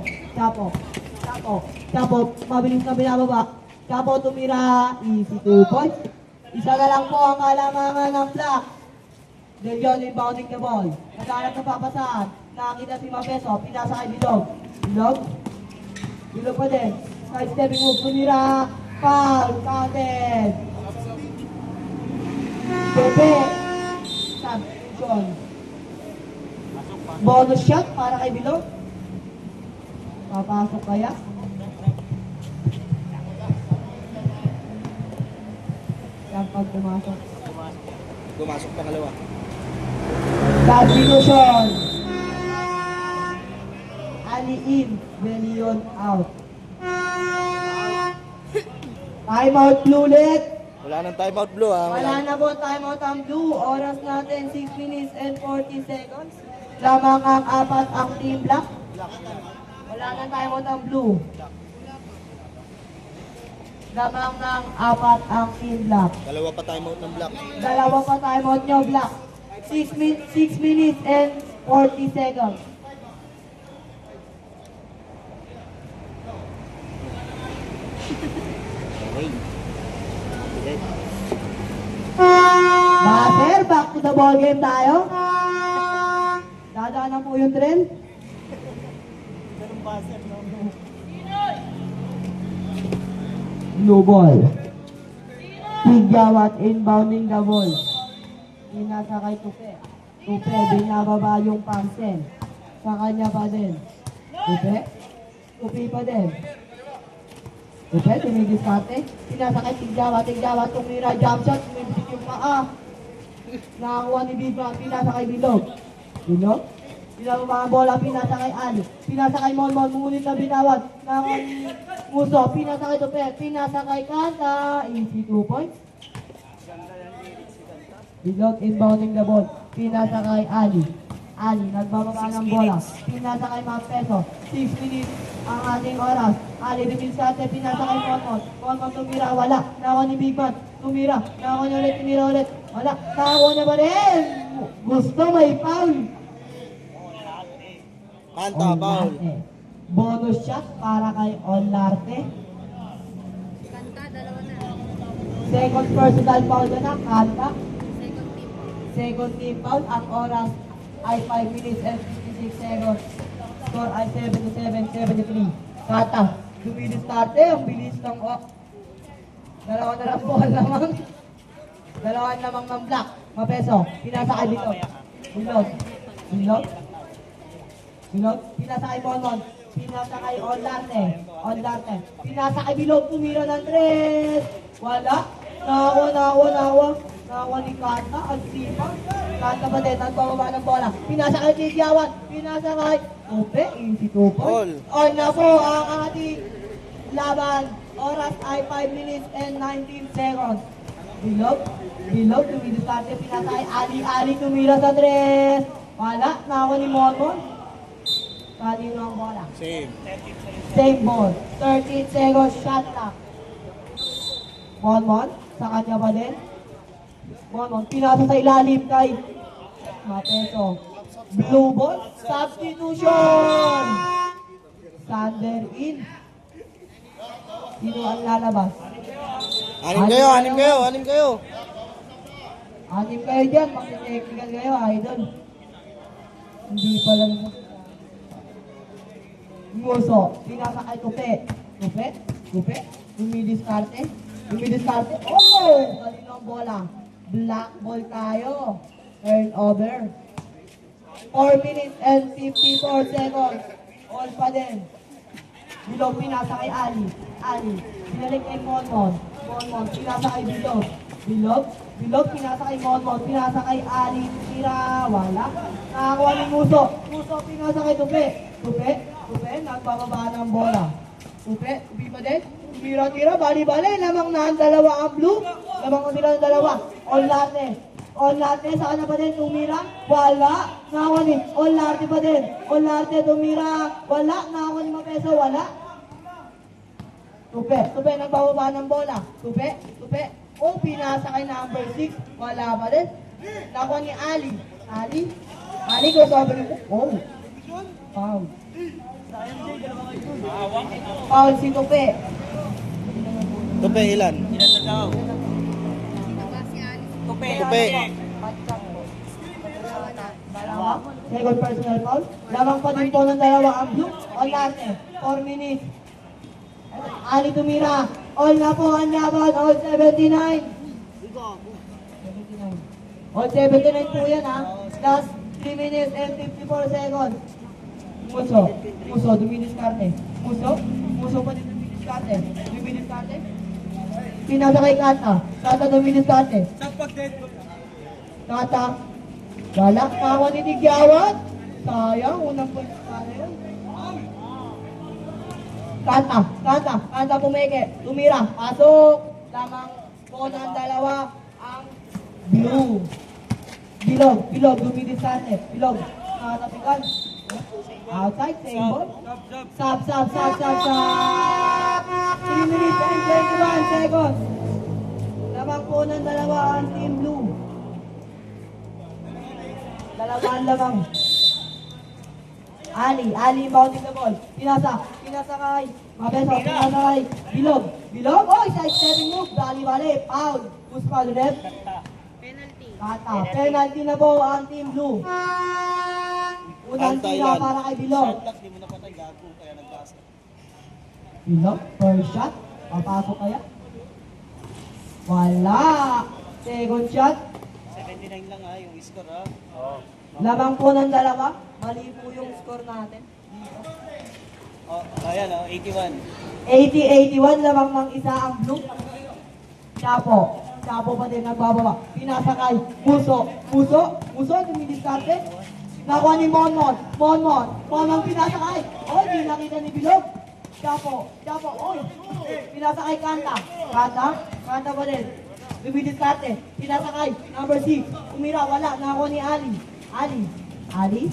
S4: mabilis na binababa. Chapo tumira, easy 2 points. Isa na lang po ang kalamangan ng Black. De Leon inbounding the ball. Naghanap na papasaan. Nakakita si Mapeso, pinasa kay Bilog pa din. Side stepping move, tumira, foul, counted. Pepe, substitution. Bonus shot para kay Bilog. Papasok kaya? Yan pag pumasok.
S1: Pumasok pangalawa.
S4: Substitution. Ali in, De Leon out. Time out blue ulit.
S1: Wala nang timeout blue ha.
S4: Wala na po time out ang blue. Oras natin 6 minutes and 40 seconds. Lamang ang apat ang team black. Wala na time out ang blue. Lamang ng apat ang team black.
S1: Dalawa pa timeout ng black.
S4: Dalawa pa time out nyo black. 6 minutes and 40 seconds. Master, back to the ball game tayo. Dadaan na po yung trend. Blue ball. Tigyawat inbounding the ball. Inasa kay Tupe. Tupe, binababa yung pansen. Sa kanya pa din. Tupe. Tupe pa din. Tupe, tumidiskarte. Pinasa kay Tigyawat, tumira, jump shot, tumibisit yung paa. Nakakuha ni Bibra, pinasa kay Bilog. Bilog? Pinababa ang bola, pinasa kay Ali. Pinasa kay Monmon, ngunit na binawat. Nakakuha ni Muso, pinasa kay Tupe, pinasa kay Kanta. Easy 2 points. Bilog inbounding the ball. Pinasa kay Ali. Ali, nagbababa ng bola. Pinasa kay Mapeso. 6 minutes ang ating oras. Ali, bibisate, pinasa kay Monmon. Monmon tumira, wala. Nakakuha ni Bigman. Tumira. Nakakuha niya ulit, tumira ulit. Wala. Nakakuha niya pa rin. Gusto may foul.
S1: Kanta, foul.
S4: Olarte. Bonus shot para kay Olarte.
S2: Kanta, dalawa na.
S4: Second personal foul na, Kanta.
S2: Second team.
S4: Second team foul. Ang oras ay 5 minutes and 56 seconds. Score ay 77-73. Kata, dumidiskarte. Ang bilis ng dalawa na lang ball lamang. Dalawa lamang ng black. Mapeso. Pinasa kay Bilog. Bilog. Bilog. Bilog. Pinasa kay Monmon. Pinasa kay Olarte. Olarte. Pinasa kay Bilog. Tumira ng 3. Wala. Nakakuha ni Kanta. Ang sipa. Kanta pa din. Ang pababa ng bola. Pinasa kay Tigyawat. Pinasa kay Tupe. Easy 2
S1: All.
S4: points. On na po ang ating laban. Oras ay 5 minutes and 19 seconds. Bilog. Bilog. Tumidiskarte. Pinasa kay Ali. Ali tumira sa 3. Wala. Nakakuha ni Monmon. Kanino ang bola?
S1: Same.
S4: Same ball. 13 seconds shot clock. Monmon, sa kanya ba din? Monmon, pinasa sa ilalim kay Mapeso. Blue ball, substitution! Sander in. Sino ang lalabas?
S1: Anim kayo.
S4: Anim kayo dyan, mag-technical kayo, idol. Hindi pala naman. Muso, pinasa kay Tupe. Tupe, dumidiskarte. Oh! Kaninong bola? Black ball tayo. Turnover. 4 minutes and 54 seconds. All pa din. Bilog, pinasa kay Ali. Pinalik kay Monmon. Pinasa kay Bilog. Bilog, pinasa kay Monmon. Pinasa kay Ali. Tira, wala. Nakakuha ni Muso. Pinasa kay Tupe. Tupe, nagbababa ng bola. Tupe pa din. Tira, bali-bali. Lamang na ang dalawa ang blue. Lamang ang sila ng dalawa. Olarte, saan na pa din? Tumira. Wala. Nakakuha ni Olarte pa din. Olarte, tumira. Wala. Nakakuha ni Mapeso. Wala. Tupe, nagbababa ng bola. Tupe. Oh, pinasa kay number 6. Wala pa din. Nakakuha ni Ali, crossover mo. Oh. Foul. Foul si Tupe.
S1: Tupe, ilan?
S3: Ilan na daw?
S2: Sino ba si Alice?
S3: Tupe.
S4: Dalawa. Second personal foul. Lamang pa din po ng dalawa ang blue. Olarte. 4 minutes. Ali tumira. All na po ang laban. All 79. All 79 po yan ha. Last 3 minutes and 54 seconds. Muso, dumidiskarte. Muso pa din dumidiskarte. Pinasa kay Kata. Dumidiskarte. Kata. Wala. Nakakuha ni Tigyawat. Sayang. Unang point para yun. Kanta pumeke. Tumira. Pasok. Lamang po ng dalawa ang blue. Bilog. Dumidiskarte. Bilog. Nakatapikan. Outside. Same ball. Sub. 3 minutes and 21 seconds. Lamang po ng dalawa ang team blue. Dalawang lamang. Ali bounding the ball. Pinasa kay Mabeso, pinasa kay Bilog. Oh, side stepping move. Bali, foul. Who's foul, ref?
S2: Penalty.
S4: Kata. Penalty na po ang team blue. Unang tira para kay Bilog.
S3: Shot clock, di mo napatay, gago, kaya nag-basket.
S4: Bilog, first shot. Papasok kaya? Wala. Second shot.
S3: 79 lang ha, yung score ha.
S4: Lamang po ng dalawa. Mali po yung score natin.
S3: Oh, ayan oh, 81.
S4: 80-81 lamang ng isa ang blue. Chapo pa din nagbababa. Pinasa kay Muso, dumidiskarte. Nakuha ni Monmon pinasa kay. Oy, di nakita ni Bilog. Chapo, oy. Pinasa kay Kanta pa din. Dumidiskarte. Pinasa kay number 6. Umira, wala. Nakuha ni Ali.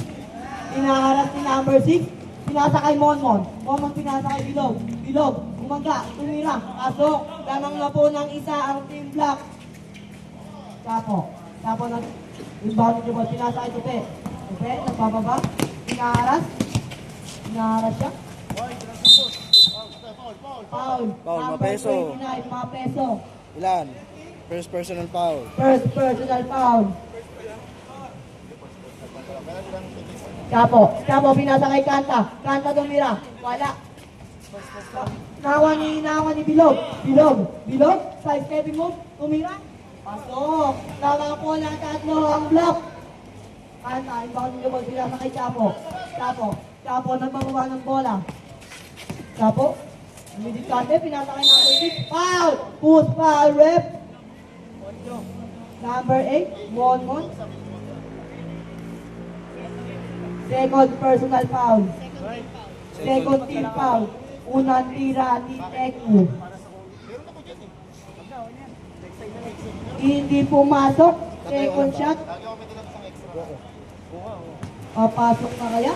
S4: Pinaharap ni number 6. Pinasa kay Monmon pinasa kay Bilog, umaga, tumira, pasok, lamang na po ng isa ang team black. Chapo nag rebound niyo po, pinasa kay Tupe, nagbababa, pinaharas siya. Foul,
S1: Mapeso.
S4: 29, Mapeso.
S1: Ilan? First personal foul.
S4: First personal foul. Chapo, pinasa kay Kanta tumira, wala. Nawa ni Bilog, side stepping move, tumira, pasok. Lamang po ng tatlo ang block. Kanta, inbound niyo po, pinasa kay Chapo, nagbababa ng bola. Chapo, dumidiskarte, pinasa kay number 6, foul, push foul, ref. Number 8, Monmon. Second personal foul. Second team foul. Unang tira ni Teku. Hindi pumasok. Second shot. Papasok na kaya?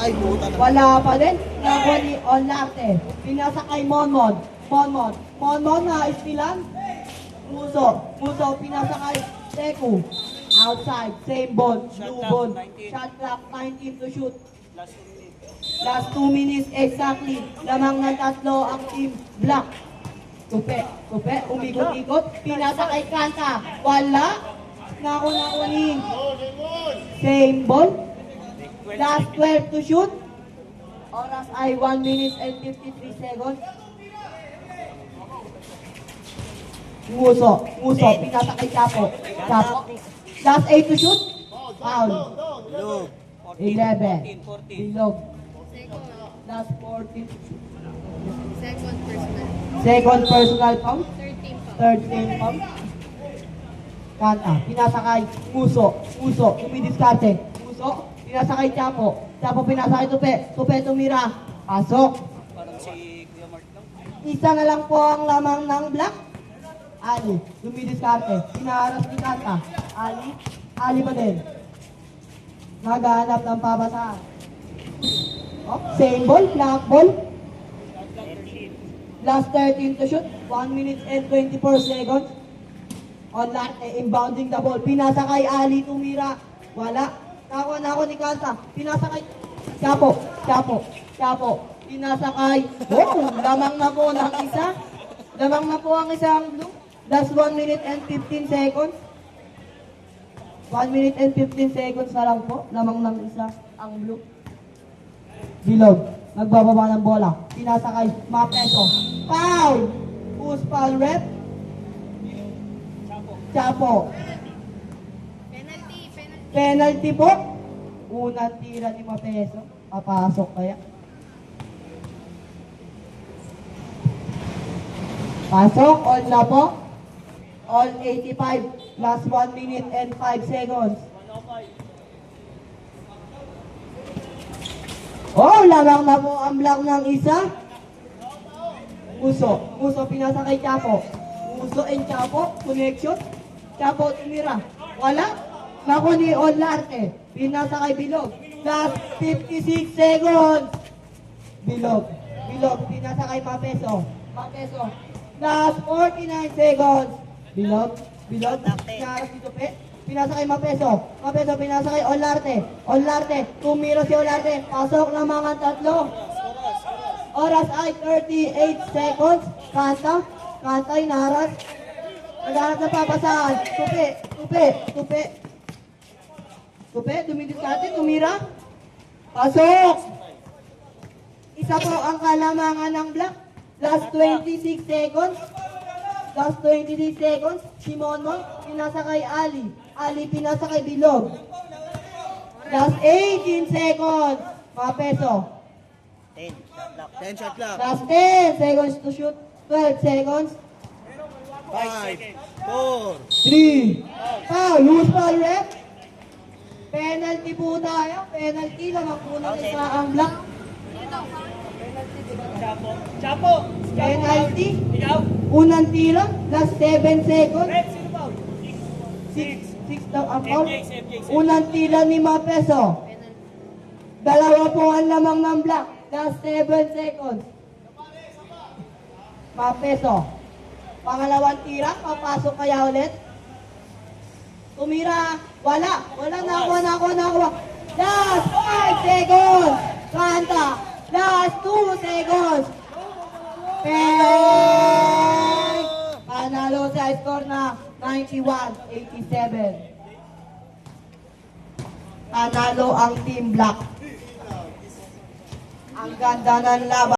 S1: Ay, puta na.
S4: Wala pa din. Nakuha ni Olarte. Pinasa kay Monmon na istilan. Muso. Pinasa kay Teku. Outside, same ball, blue ball. Shot clock, 19 to shoot. Last 2 minutes exactly. Lamang ng tatlo ang team black. Tupe, umikot-ikot. Pinasa kay Kanta. Wala. Nakunin. Same ball. Last 12 to shoot. Oras ay 1 minute and 53 seconds. Muso. Pinasa kay Chapo. Last 8 to shoot. Foul.
S3: Bilog.
S4: 11.
S3: 14.
S4: Bilog.
S2: Second.
S4: Last 14 to shoot.
S2: Second personal.
S4: Second personal foul.
S2: 13 foul.
S4: Third team foul. Kanta. Pinasa kay Muso. Dumidiskarte. Muso. Pinasa kay Chapo. Pinasa kay Tupe tumira. Pasok.
S3: Parang si Kuya Mark lang.
S4: Isa na lang po ang lamang ng black. Ali. Dumidiskarte. Pinaharas ni Kanta. Ali pa din. Naghahanap ng pabasahan. Same ball, black ball. Last 13 to shoot. 1 minute and 24 seconds. Olarte, inbounding the ball. Pinasa kay Ali, tumira. Wala. Nakuha na ako ni Kanta. Pinasa kay Chapo. Pinasa kay... Lamang na po ng isa. Lamang na po ang isang blue. Last 1 minute and 15 seconds. 1 minute and 15 seconds na lang po. Lamang ng isa ang blue. Bilog. Nagbababa ng bola. Pinasa kay Mapeso. Foul! Who's foul, ref? Chapo. Penalty po. Unang tira ni Mapeso. Papasok kaya? Pasok. All na po. All 85. Last 1 minute and 5 seconds. Oh, lamang na po ang block ng isa. Muso pinasa kay Chapo. Muso and Chapo, connection. Chapo tumira. Wala. Nako ni Olarte. Pinasa kay Bilog. Last 56 seconds. Bilog, pinasa kay Mapeso. Last 49 seconds. Bilog, pinasa si Tupi. Pinasa kay Mapeso, pinasa kay Olarte, tumiro si Olarte. Pasok ng mga tatlo. Oras ay 38 seconds. Kanta, inaras. Naghanap na papasahan. Tupi, dumidiskarte, tumira. Pasok! Isa po ang kalamangan ng block. Last 26 seconds. Simono, pinasa kay Ali. Ali, pinasa kay Bilog. Last 18 seconds. Mapeso.
S3: 10 shot clock.
S4: Last 10 seconds to shoot. 12 seconds.
S3: 5, 4,
S4: 3. Loose ball ref. Penalty po tayo. Penalty naman po na isa ang block.
S3: Chapo.
S4: Penalty.
S3: Ikaw.
S4: Unang tira. Last 7 seconds.
S3: Red, sino ba?
S4: 6 daw ang foul.
S3: MJ.
S4: Unang tira ni Mapeso. Dalawa po ang lamang ng block. Last 7 seconds. Mapeso. Pangalawang tira. Papasok kaya ulit. Tumira. Wala. Nakuha. Last 5 seconds. Kanta. Last 2 seconds. Panalo sa score na 91-87. Panalo ang Team Black. Ang ganda ng laban.